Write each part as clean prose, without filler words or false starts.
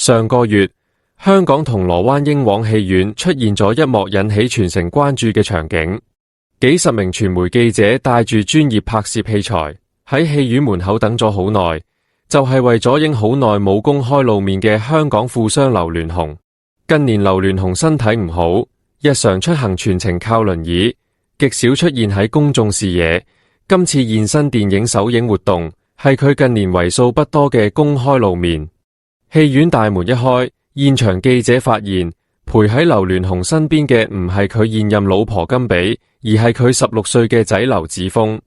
上個月，香港銅鑼灣英皇戲院出現咗一幕引起全城關注嘅場景，幾十名傳媒記者帶住專業拍攝器材喺戲院門口等咗好耐，就係為咗影好耐冇公開露面嘅香港富商劉鑾雄。近年劉鑾雄身體唔好，日常出行全程靠輪椅，極少出現喺公眾視野。今次現身電影首映活動，係佢近年為數不多嘅公開露面。戲院大門一開，現場記者發現陪喺劉鑾雄身邊嘅唔係佢現任老婆甘比，而係佢16歲嘅仔劉子峰。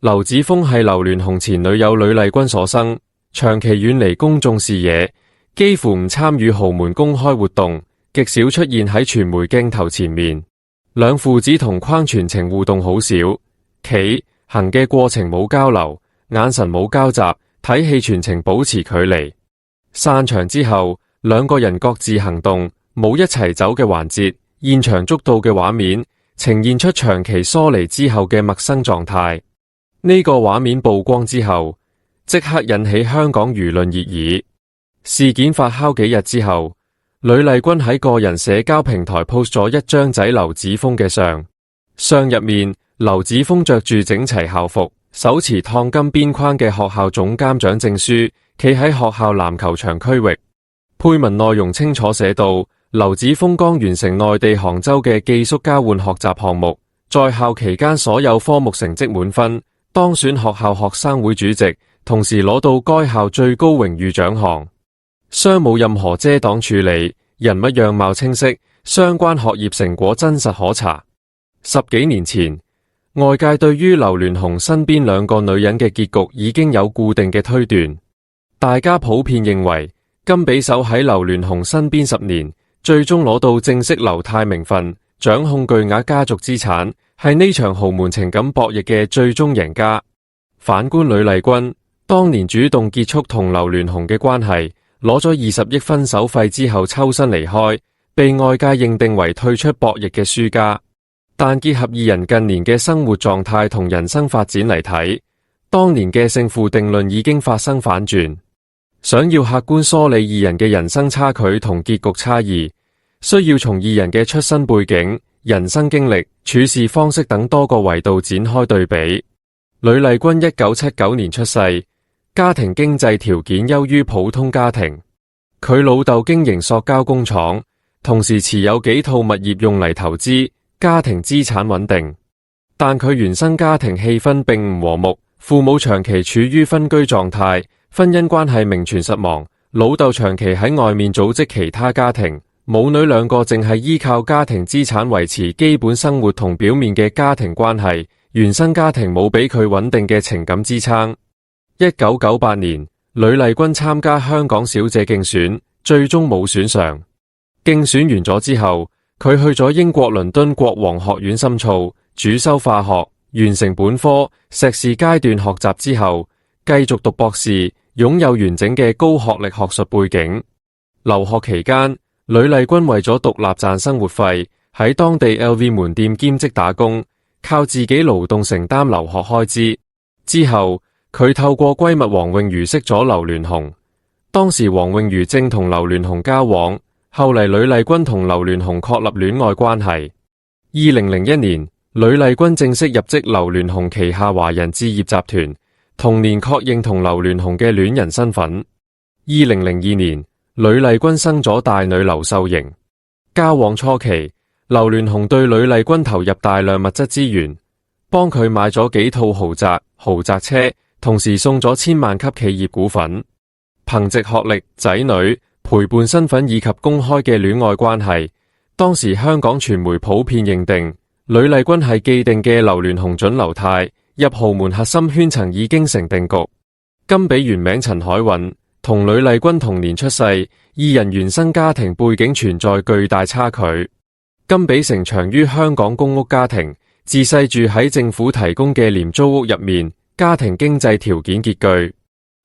劉子峰係劉鑾雄前女友呂麗君所生，長期遠離公眾視野，幾乎唔參與豪門公開活動，極少出現喺傳媒鏡頭前面。兩父子同框全程互動好少，企行嘅過程冇交流，眼神冇交集，睇戲全程保持距離。散場之後，兩個人各自行動，冇一齊走嘅環節。現場捉到嘅畫面呈現出長期疏離之後嘅陌生狀態。呢個畫面曝光之後，即刻引起香港輿論熱議。事件發酵幾日之後，呂麗君喺個人社交平台 post 咗一張仔劉子峰嘅相，相入面劉子峰着住整齊校服，手持燙金邊框嘅學校總監長證書，企喺學校籃球場區域。配文內容清楚寫到，劉子峰剛完成內地杭州嘅寄宿交換學習項目，在校期間所有科目成績滿分，當選學校學生會主席，同時攞到該校最高榮譽獎項。相冇任何遮擋處理，人物樣貌清晰，相關學業成果真實可查。10幾年前，外界對於劉鑾雄身邊兩個女人嘅結局已經有固定嘅推斷，大家普遍認為甘比守喺劉鑾雄身邊10年，最終攞到正式劉太名分，掌控巨額家族資產，係呢場豪門情感博弈嘅最終贏家。反觀呂麗君，當年主動結束同劉鑾雄嘅關係，攞咗20億分手費之後抽身離開，被外界認定為退出博弈嘅輸家。但結合二人近年嘅生活狀態同人生發展嚟睇，當年嘅勝負定論已經發生反轉。想要客觀梳理二人嘅人生差距同結局差異，需要從二人嘅出身背景、人生經歷、處事方式等多個維度展開對比。呂麗君1979年出世，家庭經濟條件優於普通家庭。佢老豆經營塑膠工廠，同時持有幾套物業用嚟投資，家庭資產穩定。但佢原生家庭氣氛並唔和睦，父母長期處於分居狀態，婚姻關係名存實亡，老豆長期喺外面組織其他家庭，母女兩個淨係依靠家庭資產維持基本生活同表面嘅家庭關係，原生家庭冇俾佢穩定嘅情感支撐。1998年，呂麗君參加香港小姐競選，最終冇選上。競選完咗之後，佢去咗英國倫敦國王學院深造，主修化學，完成本科、碩士階段學習之後，繼續讀博士，擁有完整嘅高學歷學術背景。留學期間，呂麗君為咗獨立賺生活費，喺當地 LV 門店兼職打工，靠自己勞動承擔留學開支。之後，佢透過閨蜜黃詠茹識咗劉鑾雄。當時黃詠茹正同劉鑾雄交往，後嚟呂麗君同劉鑾雄確立戀愛關係。2001年，呂麗君正式入職劉鑾雄旗下華人置業集團，同年確認同劉鑾雄嘅戀人身份。2002年，呂麗君生咗大女劉秀瑩。交往初期，劉鑾雄對呂麗君投入大量物質資源，幫佢買咗幾套豪宅車，同時送咗千萬級企業股份。憑藉學歷、仔女、陪伴身份以及公開嘅戀愛關係，當時香港傳媒普遍認定呂麗君係既定嘅劉鑾雄準劉太，入豪門核心圈層已經成定局。甘比原名陳海韻，同呂麗君同年出世，二人原生家庭背景存在巨大差距。甘比成長於香港公屋家庭，自細住喺政府提供嘅廉租屋入面，家庭經濟條件拮據。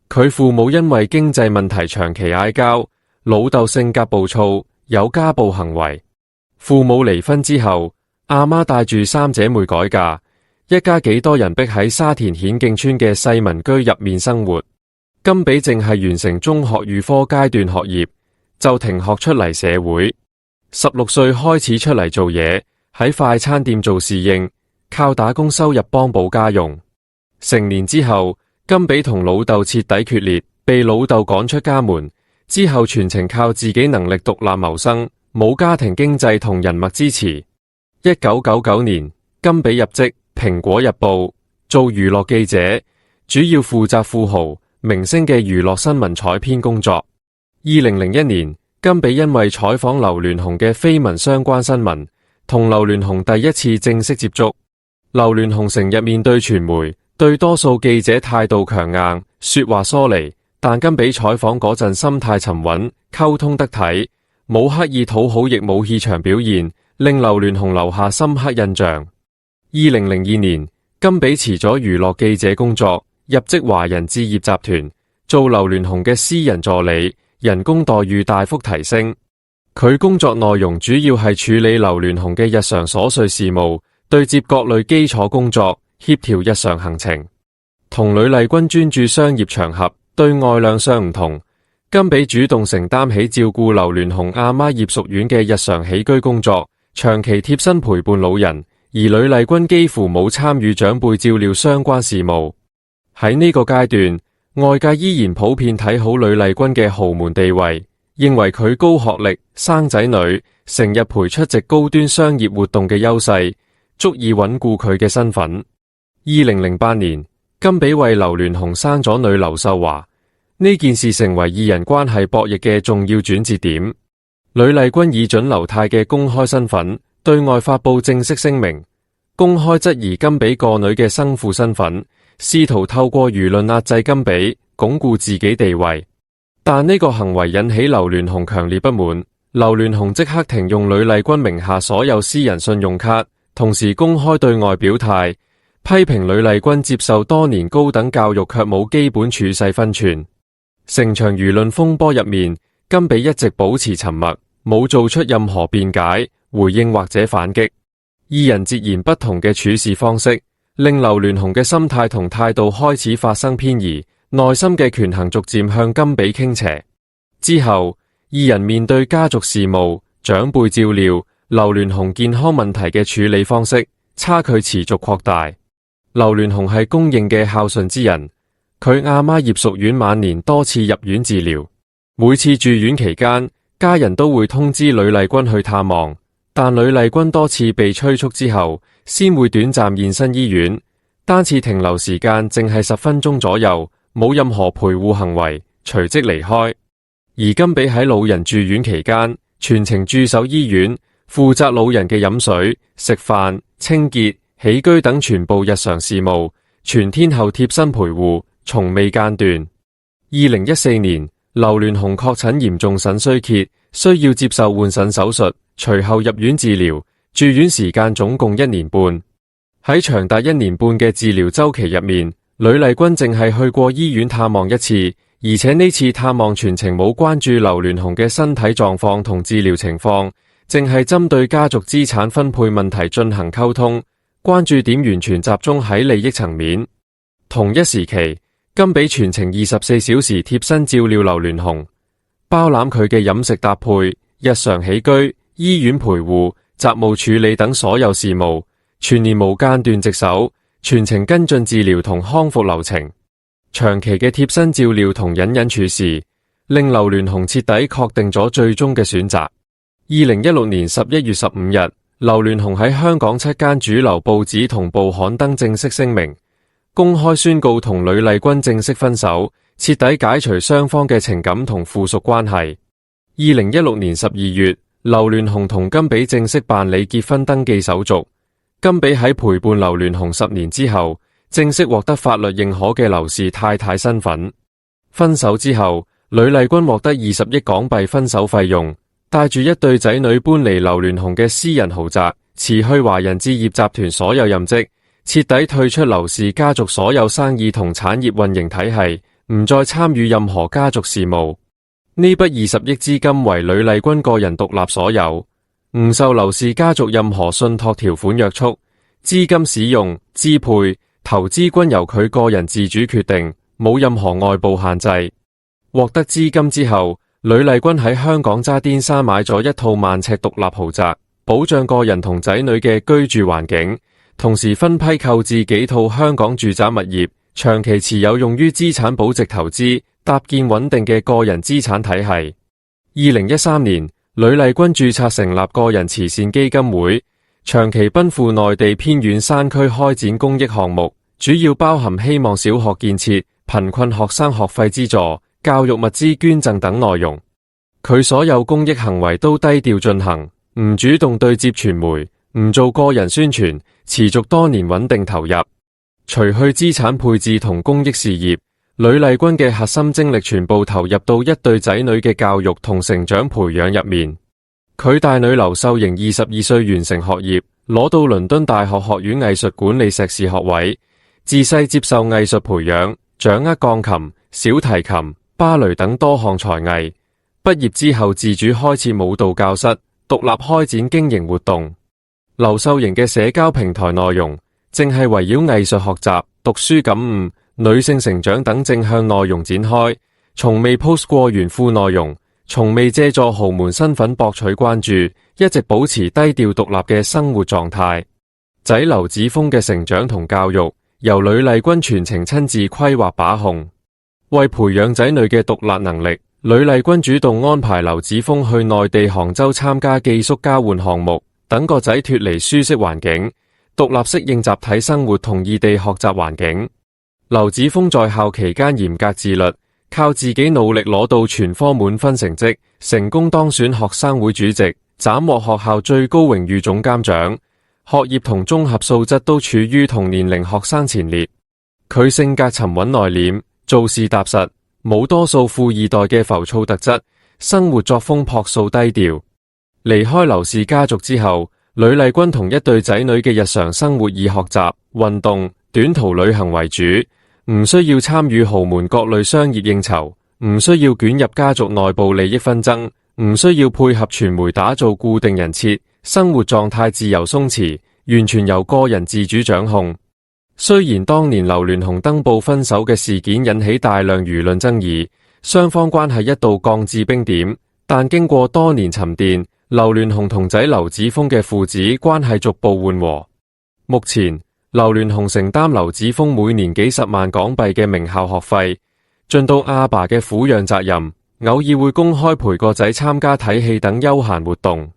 佢父母因為經濟問題長期嗌交，老豆性格暴躁，有家暴行為。父母離婚之後，阿媽帶住三姐妹改嫁，一家幾多人逼喺沙田顯徑村嘅細民居入面生活。甘比淨係完成中學預科階段學業，就停學出嚟社會。16歲開始出嚟做嘢，喺快餐店做侍應，靠打工收入幫補家用。成年之後，甘比同老豆徹底決裂，被老豆趕出家門，之後全程靠自己能力獨立謀生，冇家庭經濟同人脈支持。1999年，甘比入職蘋果日報，做娛樂記者，主要負責富豪、明星嘅娛樂新聞採編工作。2001年，甘比因為採訪劉鑾雄嘅緋聞相關新聞，同劉鑾雄第一次正式接觸。劉鑾雄成日面對傳媒，對多數記者態度強硬，說話疏離，但甘比採訪嗰陣心態沉穩，溝通得體，冇刻意討好，亦冇氣場表現，令劉鑾雄留下深刻印象。2002年，甘比辭咗娛樂記者工作，入職華人置業集團，做劉鑾雄嘅私人助理，人工待遇大幅提升。佢工作內容主要係處理劉鑾雄嘅日常瑣碎事務，對接各類基礎工作，協調日常行程。同呂麗君專注商業場合，對外量上唔同。甘比主動承擔起照顧劉鑾雄阿媽葉淑婉嘅日常起居工作，長期貼身陪伴老人，而呂麗君幾乎冇參與長輩照料相關事務。喺呢個階段，外界依然普遍睇好呂麗君嘅豪門地位，認為佢高學歷、生仔女、成日陪出席高端商業活動嘅優勢，足以穩固佢嘅身份。2008年，甘比為劉鑾雄生咗女劉秀華，呢件事成為二人關係博弈嘅重要轉折點。呂麗君以準劉太嘅公開身份，對外發佈正式聲明，公開質疑甘比個女嘅生父身份，試圖透過輿論壓制甘比，鞏固自己地位。但呢個行為引起劉鑾雄強烈不滿，劉鑾雄即刻停用呂麗君名下所有私人信用卡，同時公開對外表態，批評呂麗君接受多年高等教育卻冇基本處世分寸。成場輿論風波入面，甘比一直保持沉默，冇做出任何辯解、回應或者反擊。二人截然不同嘅處事方式，令劉鑾雄嘅心態同態度開始發生偏移，內心嘅權衡逐漸向甘比傾斜。之後，二人面對家族事務、長輩照料、劉鑾雄健康問題嘅處理方式，差距持續擴大。劉鑾雄係公認嘅孝順之人，佢阿媽葉淑婉晚年多次入院治療，每次住院期間，家人都會通知呂麗君去探望，但呂麗君多次被催促之後，先會短暫現身醫院，單次停留時間淨係10分鐘左右，冇任何陪護行為，隨即離開。而甘比喺老人住院期間，全程駐守醫院，負責老人嘅飲水、食飯、清潔、起居等全部日常事務，全天候貼身陪護，從未間斷。2014年，劉鑾雄確診嚴重腎衰竭，需要接受換腎手術，隨後入院治療，住院時間總共1年半。喺長達1年半嘅治療週期入面，呂麗君淨係去過醫院探望一次，而且呢次探望全程冇關注劉鑾雄嘅身體狀況同治療情況，淨係針對家族資產分配問題進行溝通，關注點完全集中喺利益層面。同一時期，甘比全程24小時貼身照料劉鑾雄，包攬佢嘅飲食搭配、日常起居、醫院陪護、雜務處理等所有事務，全年無間斷值守，全程跟進治療同康復流程。長期嘅貼身照料同隱忍處事，令劉鑾雄徹底確定咗最終嘅選擇。2016年11月15日，劉鑾雄喺香港7間主流報紙同報刊登正式聲明，公開宣告同呂麗君正式分手，徹底解除雙方嘅情感同附屬關係。2016年12月，劉鑾雄同甘比正式辦理結婚登記手續。甘比喺陪伴劉鑾雄10年之後，正式獲得法律認可嘅劉氏太太身份。分手之後，呂麗君獲得20億港幣分手費用，帶住一對仔女搬離劉鑾雄嘅私人豪宅，辭去華人置業集團所有任職，徹底退出劉氏家族所有生意同產業運營體系，唔再參與任何家族事務。呢筆20億資金為呂麗君個人獨立所有，唔受劉氏家族任何信託條款約束，資金使用、支配、投資均由佢個人自主決定，冇任何外部限制。獲得資金之後，呂麗君喺香港渣甸山買咗一套萬尺獨立豪宅，保障個人同仔女嘅居住環境，同時分批購置幾套香港住宅物業，長期持有用於資產保值投資，搭建穩定嘅個人資產體系。2013年，呂麗君註冊成立個人慈善基金會，長期奔赴內地偏遠山區開展公益項目，主要包含希望小學建設、貧困學生學費資助、教育物資捐贈等內容。佢所有公益行為都低調進行，唔主動對接傳媒，唔做個人宣傳，持續多年穩定投入。除去資產配置同公益事業，呂麗君嘅核心精力全部投入到一對仔女嘅教育同成長培養入面。佢大女劉秀瑩22歲完成學業，攞到倫敦大學學院藝術管理碩士學位，自細接受藝術培養，掌握鋼琴、小提琴、芭蕾等多項才藝。畢業之後自主開設舞蹈教室，獨立開展經營活動。劉秀瑩嘅社交平台內容正係圍繞藝術學習、讀書感悟、女性成長等正向內容展開，從未 post 過炫富內容，從未借助豪門身份博取關注，一直保持低調獨立嘅生活狀態。仔劉子峰嘅成長同教育由呂麗君全程親自規劃把控，為培養仔女嘅獨立能力，呂麗君主動安排劉子峰去內地杭州參加寄宿交換項目，等個仔脫離舒適環境，獨立適應集體生活同異地學習環境。劉子峰在校期間嚴格自律，靠自己努力攞到全科滿分成績，成功當選學生會主席，斬獲學校最高榮譽總監獎，學業同綜合素質都處於同年齡學生前列。佢性格沉穩內斂，做事踏實，冇多數富二代嘅浮躁特質，生活作風樸素低調。離開劉氏家族之後，呂麗君同一對仔女嘅日常生活以學習、運動、短途旅行為主，唔需要參與豪門各類商業應酬，唔需要捲入家族內部利益紛爭，唔需要配合傳媒打造固定人設，生活狀態自由鬆弛，完全由個人自主掌控。雖然當年劉鑾雄登報分手嘅事件引起大量輿論爭議，雙方關係一度降至冰點，但經過多年沉澱，劉鑾雄同仔劉子峰嘅父子關係逐步緩和。目前，劉鑾雄承擔劉子峰每年幾十萬港幣嘅名校學費，盡到阿爸嘅撫養責任，偶爾會公開陪個仔參加睇戲等休閒活動。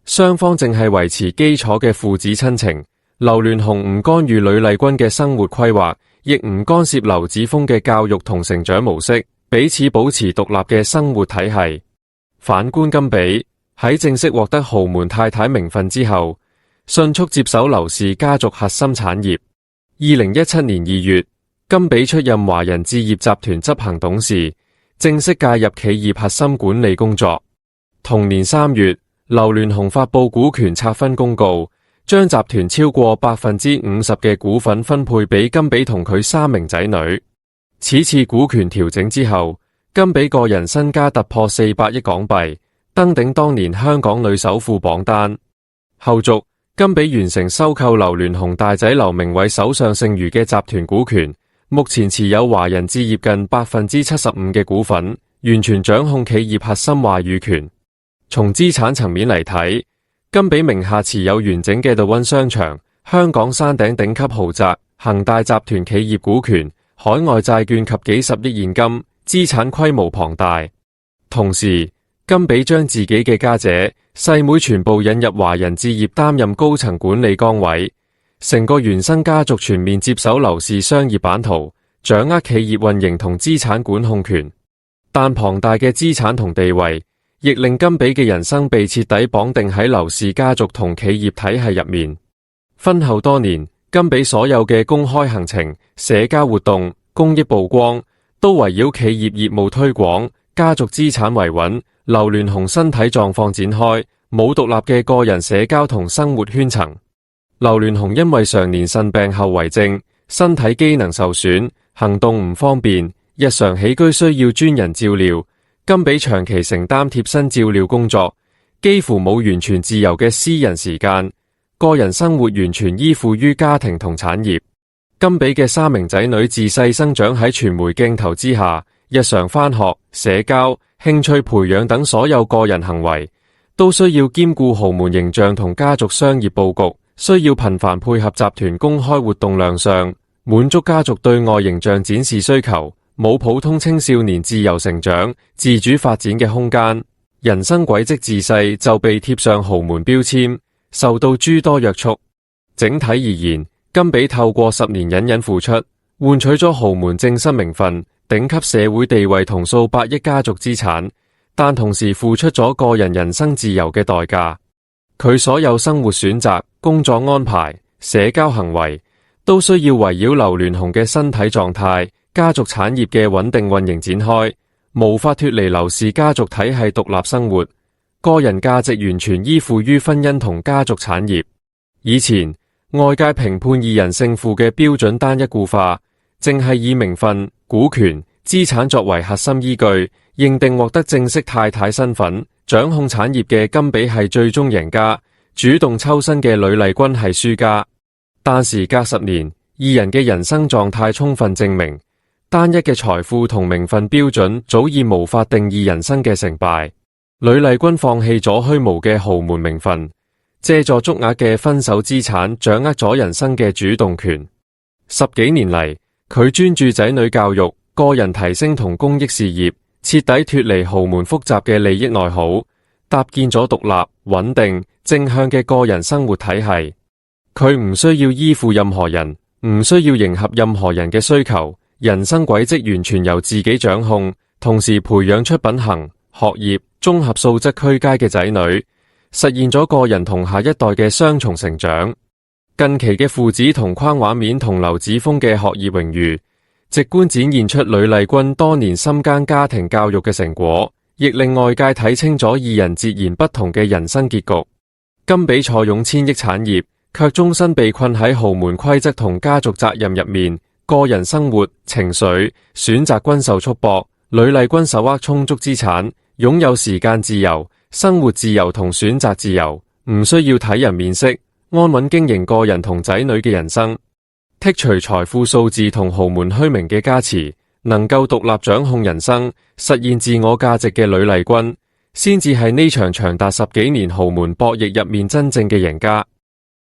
雙方正係維持基礎嘅父子親情，劉鑾雄唔干預呂麗君嘅生活規劃，亦唔干涉劉子峰嘅教育同成長模式，彼此保持獨立嘅生活體系。反觀甘比，喺正式獲得豪門太太名分之後，迅速接手劉氏家族核心產業。2017年2月，甘比出任華人置業集團執行董事，正式介入企業核心管理工作。同年3月，劉鑾雄發佈股權拆分公告，將集團超過50%嘅股份分配俾甘比同佢3名仔女。此次股權調整之後，甘比個人身家突破400億港幣，登頂當年香港女首富榜單。後續，甘比完成收購劉鑾雄大仔劉鳴煒手上剩餘嘅集團股權，目前持有華人置業近75%嘅股份，完全掌控企業核心話語權。從資產層面嚟睇，甘比名下持有完整嘅 The One 商場、香港山頂頂級豪宅、恒大集團企業股權、海外債券及幾十億現金，資產規模龐大。同時，甘比將自己嘅家姐、細妹全部引入華人置業擔任高層管理崗位，成個原生家族全面接手劉氏商業版圖，掌握企業運營同資產管控權。但龐大嘅資產同地位，亦令甘比嘅人生被徹底綁定喺劉氏家族同企業體系入面。婚後多年，甘比所有嘅公開行程、社交活動、公益曝光，都圍繞企業業務推廣、家族資產維穩、劉鑾雄身體狀況展開，冇獨立嘅個人社交同生活圈層。劉鑾雄因為常年腎病後遺症，身體機能受損，行動唔方便，日常起居需要專人照料。甘比長期承擔貼身照料工作，幾乎冇完全自由嘅私人時間，個人生活完全依附於家庭同產業。甘比嘅3名仔女自細生長喺傳媒鏡頭之下，日常返學、社交、興趣培養等所有個人行為，都需要兼顧豪門形象同家族商業佈局，需要頻繁配合集團公開活動亮相，滿足家族對外形象展示需求，冇普通青少年自由成長、自主發展嘅空間。人生軌跡自細就被貼上豪門標籤，受到諸多約束。整體而言，甘比透過10年隱忍付出，換取咗豪門正室名分、頂級社會地位同數百億家族資產，但同時付出咗個人人生自由嘅代價。佢所有生活選擇、工作安排、社交行為，都需要圍繞劉鑾雄嘅身體狀態、家族產業嘅穩定運營展開，無法脫離劉氏家族體系獨立生活。個人價值完全依附於婚姻同家族產業。以前外界評判二人勝負嘅標準單一固化，淨係以名分、股權、資產作為核心依據，認定獲得正式太太身份、掌控產業嘅甘比係最終贏家，主動抽身嘅呂麗君係輸家。但時隔10年，二人嘅人生狀態充分證明，單一嘅財富同名分標準早已無法定義人生嘅成敗。呂麗君放棄咗虛無嘅豪門名分，借助足額嘅分手資產，掌握咗人生嘅主動權。10幾年嚟，佢專注仔女教育、個人提升同公益事業，徹底脫離豪門複雜嘅利益內耗，搭建咗獨立、穩定、正向嘅個人生活體系。佢唔需要依附任何人，唔需要迎合任何人嘅需求，人生軌跡完全由自己掌控，同時培養出品行、學業、綜合素質俱佳嘅仔女，實現咗個人同下一代嘅雙重成長。近期嘅父子同框畫面同劉子峰嘅學業榮譽，直觀展現出呂麗君多年深耕家庭教育嘅成果，亦令外界睇清咗二人截然不同嘅人生結局。甘比坐擁千億產業，卻終身被困喺豪門規則同家族責任入面，個人生活、情緒、選擇均受束縛。呂麗君手握充足資產，擁有時間自由、生活自由同選擇自由，唔需要睇人面色，安穩經營個人同仔女嘅人生。剔除財富數字同豪門虛名嘅加持，能夠獨立掌控人生、實現自我價值嘅呂麗君，先至係呢場長達10幾年豪門博弈入面真正嘅贏家。